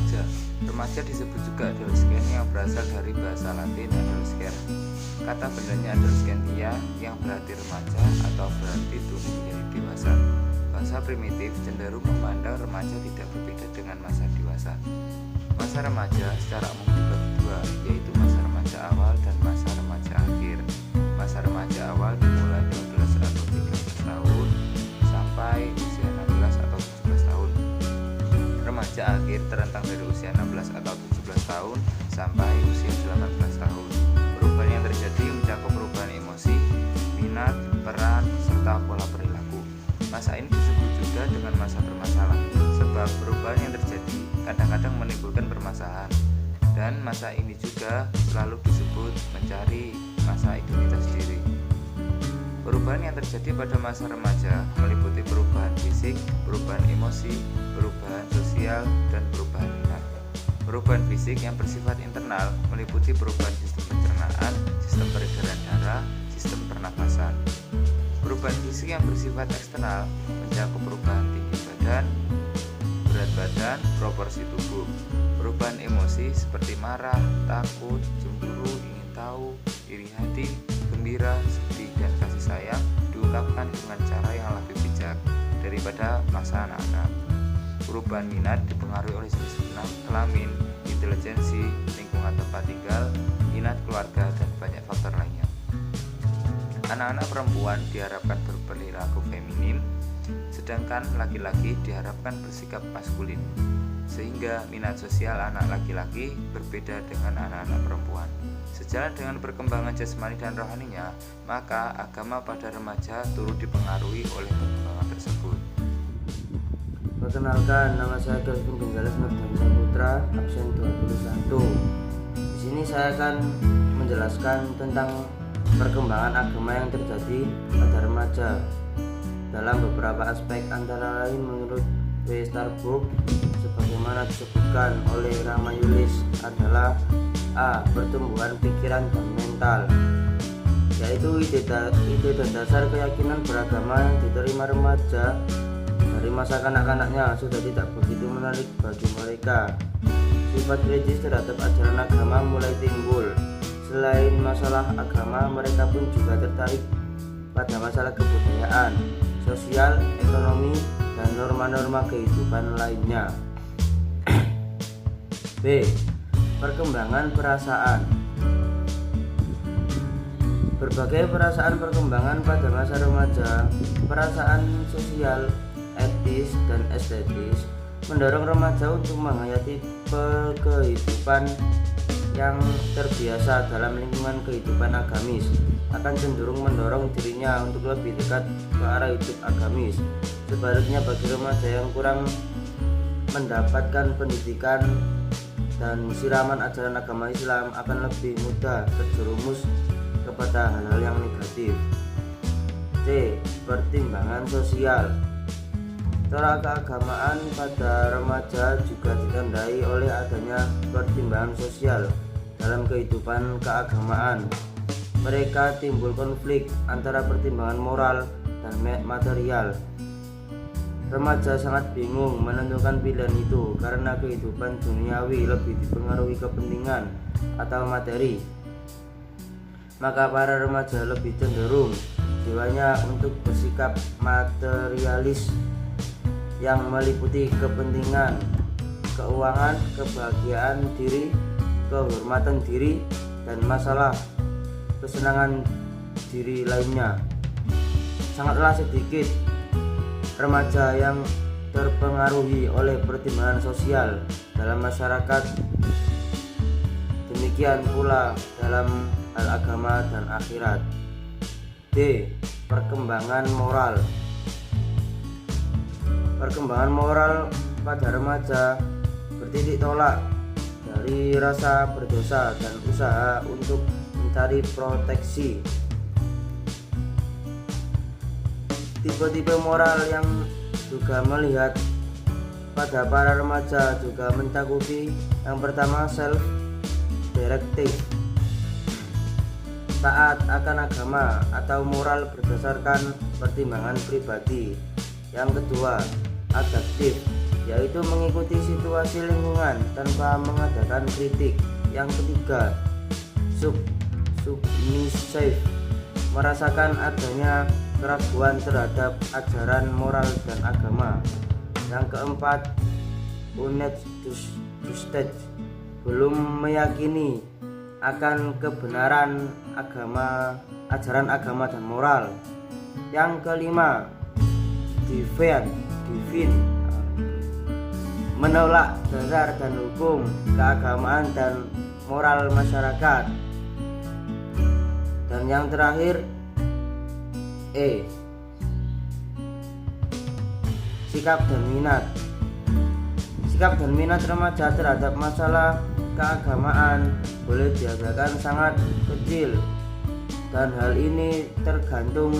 remaja. Remaja disebut juga adolescent yang berasal dari bahasa Latin adolescere. Kata bendanya adolescentia yang berarti remaja atau berarti tumbuh menjadi dewasa. Bahasa primitif cenderung memandang remaja tidak berbeda dengan masa dewasa. Masa remaja secara umum dibagi dua, yaitu masa remaja awal dan masa remaja akhir. Masa remaja awal dimulai 12 atau 13 tahun sampai usia 16 atau 17 tahun. Remaja akhir terentang dari usia 16 atau 17 tahun sampai usia 18 tahun. Perubahan yang terjadi mencakup perubahan emosi, minat, peran, serta pola perilaku. Masa ini disebut juga dengan masa bermasalah, sebab perubahan yang terjadi kadang-kadang menimbulkan permasalahan. Dan masa ini juga selalu disebut mencari masa identitas diri. Perubahan yang terjadi pada masa remaja meliputi perubahan fisik, perubahan emosi, perubahan sosial, dan perubahan minat. Perubahan fisik yang bersifat internal meliputi perubahan sistem pencernaan, sistem peredaran darah, sistem pernapasan. Perubahan fisik yang bersifat eksternal mencakup perubahan tinggi badan, berat badan, proporsi tubuh. Perubahan emosi seperti marah, takut, cemburu, ingin tahu, iri hati, gembira, sedih, dan kasih sayang diungkapkan dengan cara yang lebih bijak daripada masa anak-anak. Perubahan minat dipengaruhi oleh jenis kelamin, intelijensi, lingkungan tempat tinggal, minat keluarga, dan banyak faktor lainnya. Anak-anak perempuan diharapkan berperilaku feminin, sedangkan laki-laki diharapkan bersikap maskulin, sehingga minat sosial anak laki-laki berbeda dengan anak-anak perempuan. Sejalan dengan perkembangan jasmani dan rohaninya, maka agama pada remaja turut dipengaruhi oleh perkembangan tersebut. Perkenalkan, nama saya Kelvin Gonzales Nurdania Putra, absen 21. Di sini saya akan menjelaskan tentang perkembangan agama yang terjadi pada remaja dalam beberapa aspek, antara lain menurut W. Starbuck sebagaimana disebutkan oleh Rama Yulis adalah A. Pertumbuhan pikiran dan mental, yaitu ide dan dasar keyakinan beragama yang diterima remaja dari masa kanak-kanaknya sudah tidak begitu menarik bagi mereka. Sifat kritis terhadap ajaran agama mulai timbul. Selain masalah agama, mereka pun juga tertarik pada masalah kebudayaan, sosial, ekonomi, dan norma-norma kehidupan lainnya. B. Perkembangan perasaan. Berbagai perasaan perkembangan pada masa remaja. Perasaan sosial, etis, dan estetis mendorong remaja untuk menghayati kehidupan yang terbiasa dalam lingkungan kehidupan agamis, akan cenderung mendorong dirinya untuk lebih dekat ke arah hidup agamis. Sebaliknya, bagi remaja yang kurang mendapatkan pendidikan dan siraman ajaran agama Islam, akan lebih mudah terjerumus kepada hal-hal yang negatif. C. Pertimbangan sosial. Cara keagamaan pada remaja juga ditandai oleh adanya pertimbangan sosial dalam kehidupan keagamaan. Mereka timbul konflik antara pertimbangan moral dan material. Remaja sangat bingung menentukan pilihan itu karena kehidupan duniawi lebih dipengaruhi kepentingan atau materi. Maka para remaja lebih cenderung jiwanya untuk bersikap materialis yang meliputi kepentingan, keuangan, kebahagiaan diri, kehormatan diri, dan masalah kesenangan diri lainnya. Sangatlah sedikit remaja yang terpengaruhi oleh pertimbangan sosial dalam masyarakat. Demikian pula dalam hal agama dan akhirat. D. Perkembangan moral. Perkembangan moral pada remaja bertitik tolak dari rasa berdosa dan usaha untuk mencari proteksi. Tipe-tipe moral yang juga melihat pada para remaja juga mencakupi yang pertama self-directive, taat akan agama atau moral berdasarkan pertimbangan pribadi. Yang kedua adaptif, yaitu mengikuti situasi lingkungan tanpa mengadakan kritik. Yang ketiga, submissive, merasakan adanya keraguan terhadap ajaran moral dan agama. Yang keempat, unethical, belum meyakini akan kebenaran ajaran agama dan moral. Yang kelima, divine, menolak dasar dan hukum keagamaan dan moral masyarakat. Dan yang terakhir, sikap dan minat remaja terhadap masalah keagamaan boleh dikatakan sangat kecil, dan hal ini tergantung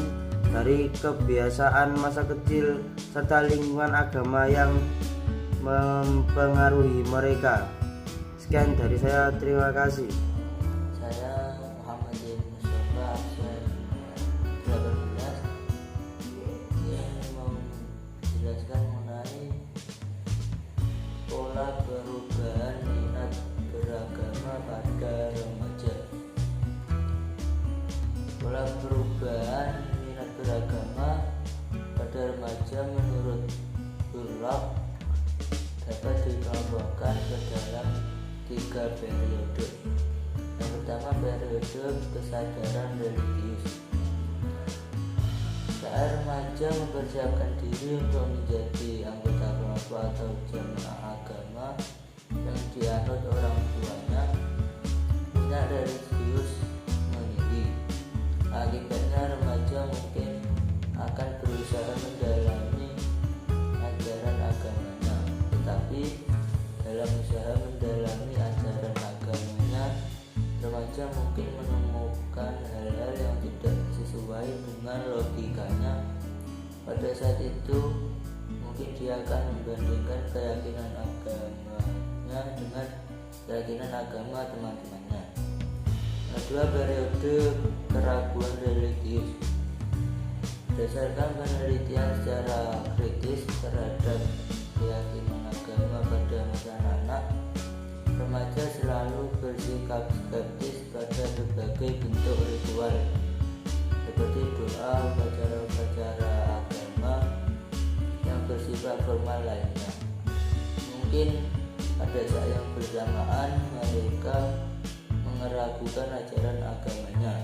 dari kebiasaan masa kecil serta lingkungan agama yang mempengaruhi mereka. Sekian dari saya, terima kasih. Saya Muhammadin Mustafa absen 18 yang mau menjelaskan mengenai pola perubahan minat beragama pada remaja. Pola perubahan minat beragama pada remaja menurut Bullock dapat dikelompokkan ke dalam 3 periode. Yang pertama, periode kesadaran religius. Saat remaja mempersiapkan diri untuk menjadi anggota kelompok atau jemaah agama yang dianut orang tuanya, minat religius meninggi. Akibatnya remaja mungkin akan berusaha mendalami ajaran agamanya, tetapi dalam usaha mendalami ajaran agamanya, remaja mungkin menemukan hal-hal yang tidak sesuai dengan logikanya. Pada saat itu mungkin dia akan membandingkan keyakinan agamanya dengan keyakinan agama teman-temannya. Kedua, periode keraguan religius. Berdasarkan penelitian secara kritis terhadap keyakinan agama pada masa anak-anak, remaja selalu bersikap skeptis pada berbagai bentuk ritual seperti doa, upacara-upacara agama yang bersifat formal lainnya. Mungkin pada saat yang bersamaan mereka meragukan ajaran agamanya.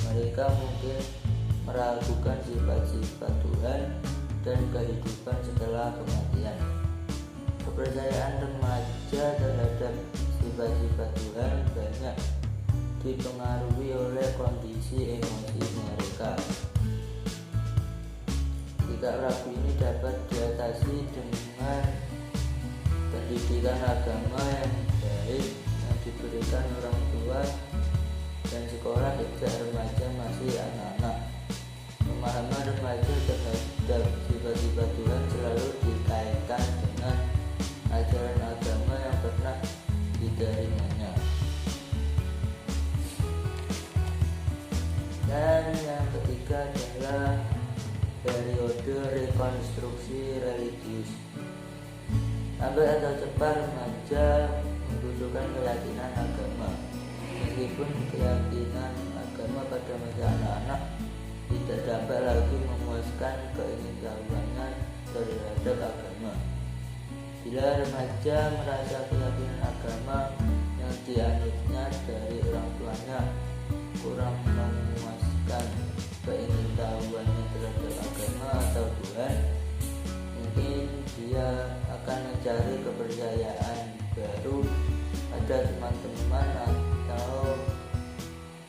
Mereka mungkin meragukan sifat-sifat Tuhan dan kehidupan setelah kematian. Kepercayaan remaja terhadap sifat-sifat Tuhan banyak dipengaruhi oleh kondisi emosi mereka. Sikap ragu ini dapat diatasi dengan pendidikan agama yang baik yang diberikan orang tua dan sekolah sejak remaja masih anak-anak. Pemahaman remaja terhadap sifat-sifat Tuhan selalu dikaitkan dengan ajaran agama yang pernah diterimanya. Dan yang ketiga adalah periode rekonstruksi religius. Lambat atau cepat remaja membutuhkan keyakinan agama. Meskipun keyakinan agama pada masa anak-anak tidak dapat lagi memuaskan keingintahuannya terhadap agama. Bila remaja merasa keyakinan agama yang dianutnya dari orang tuanya kurang memuaskan keingintahuannya terhadap agama atau Tuhan, mungkin dia akan mencari kepercayaan baru pada teman-teman atau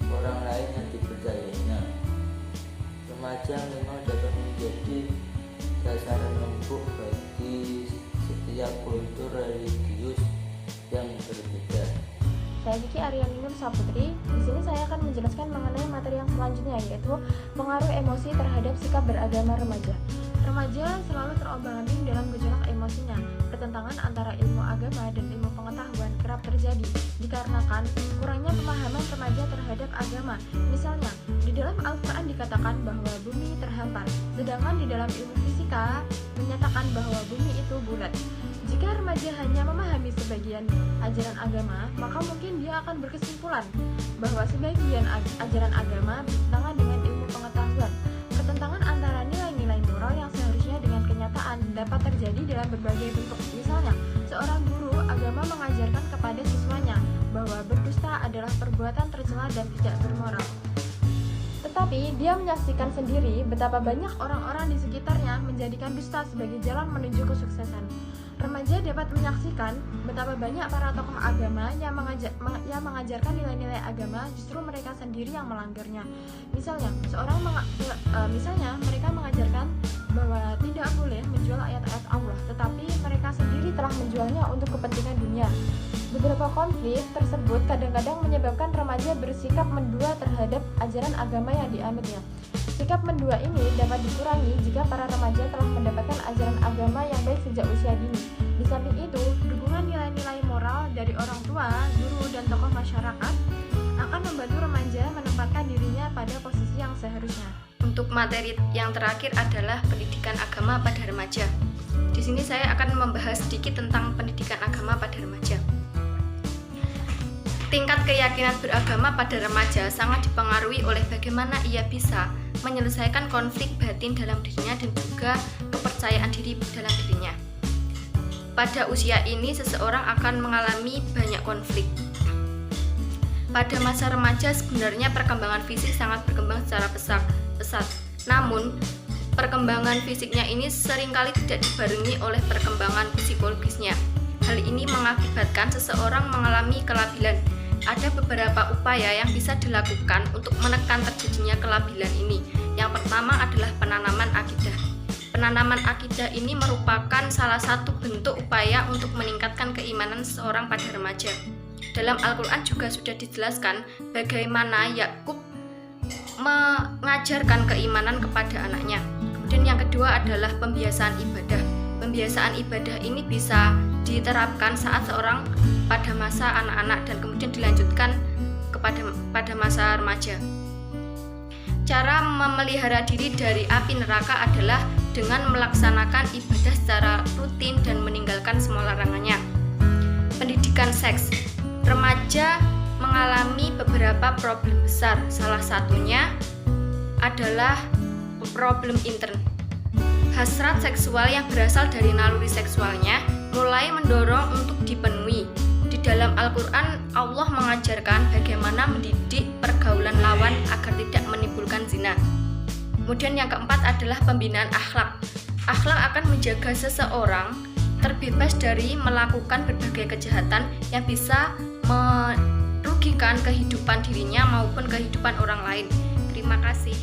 orang lain yang dipercayainya. Remaja memang dapat menjadi sasaran empuk bagi setiap kultur religius yang berbeda. Saya Kiki Aryani Nur Saputri. Di sini saya akan menjelaskan mengenai materi yang selanjutnya, yaitu pengaruh emosi terhadap sikap beragama remaja. Remaja selalu terombang-ambing dalam gejolak emosinya. Pertentangan antara ilmu agama dan ilmu pengetahuan kerap terjadi dikarenakan kurangnya pemahaman remaja terhadap agama. Misalnya, di dalam Al-Quran dikatakan bahwa bumi terhampar, sedangkan di dalam ilmu fisika menyatakan bahwa bumi itu bulat. Jika remaja hanya memahami sebagian ajaran agama, maka mungkin dia akan berkesimpulan bahwa sebagian ajaran agama bertentangan dengan ilmu pengetahuan. Pertentangan antara nilai-nilai moral yang seharusnya dengan kenyataan dapat terjadi dalam berbagai bentuk. Misalnya, seorang guru agama mengajarkan kepada siswanya bahwa berdusta adalah perbuatan tercela dan tidak bermoral. Tetapi dia menyaksikan sendiri betapa banyak orang-orang di sekitarnya menjadikan dusta sebagai jalan menuju kesuksesan. Remaja dapat menyaksikan betapa banyak para tokoh agama yang mengajarkan nilai-nilai agama, justru mereka sendiri yang melanggarnya. Misalnya, mereka mengajarkan bahwa tidak boleh menjual ayat-ayat Allah, tetapi mereka sendiri telah menjualnya untuk kepentingan dunia. Beberapa konflik tersebut kadang-kadang menyebabkan remaja bersikap mendua terhadap ajaran agama yang dianutnya. Sikap mendua ini dapat dikurangi jika para remaja telah mendapatkan ajaran agama yang baik sejak usia dini. Di samping itu, dukungan nilai-nilai moral dari orang tua, guru, dan tokoh masyarakat akan membantu remaja menempatkan dirinya pada posisi yang seharusnya. Untuk materi yang terakhir adalah pendidikan agama pada remaja. Di sini saya akan membahas sedikit tentang pendidikan agama pada remaja. Tingkat keyakinan beragama pada remaja sangat dipengaruhi oleh bagaimana ia bisa menyelesaikan konflik batin dalam dirinya dan juga kepercayaan diri dalam dirinya. Pada usia ini, seseorang akan mengalami banyak konflik. Pada masa remaja, sebenarnya perkembangan fisik sangat berkembang secara pesat. Namun, perkembangan fisiknya ini seringkali tidak dibarengi oleh perkembangan psikologisnya. Hal ini mengakibatkan seseorang mengalami kelabilan. Ada beberapa upaya yang bisa dilakukan untuk menekan terjadinya kelabilan ini. Yang pertama adalah penanaman akidah. Penanaman akidah ini merupakan salah satu bentuk upaya untuk meningkatkan keimanan seseorang pada remaja. Dalam Al-Quran juga sudah dijelaskan bagaimana Yakub mengajarkan keimanan kepada anaknya. Kemudian yang kedua adalah pembiasaan ibadah. Pembiasaan ibadah ini bisa diterapkan saat seorang pada masa anak-anak dan kemudian dilanjutkan pada masa remaja. Cara memelihara diri dari api neraka adalah dengan melaksanakan ibadah secara rutin dan meninggalkan semua larangannya. Pendidikan seks. Remaja mengalami beberapa problem besar. Salah satunya adalah problem intern. Hasrat seksual yang berasal dari naluri seksualnya mulai mendorong untuk dipenuhi. Di dalam Al-Quran, Allah mengajarkan bagaimana mendidik pergaulan lawan agar tidak menimbulkan zina. Kemudian yang keempat adalah pembinaan akhlak. Akhlak akan menjaga seseorang terbebas dari melakukan berbagai kejahatan yang bisa merugikan kehidupan dirinya maupun kehidupan orang lain. Terima kasih.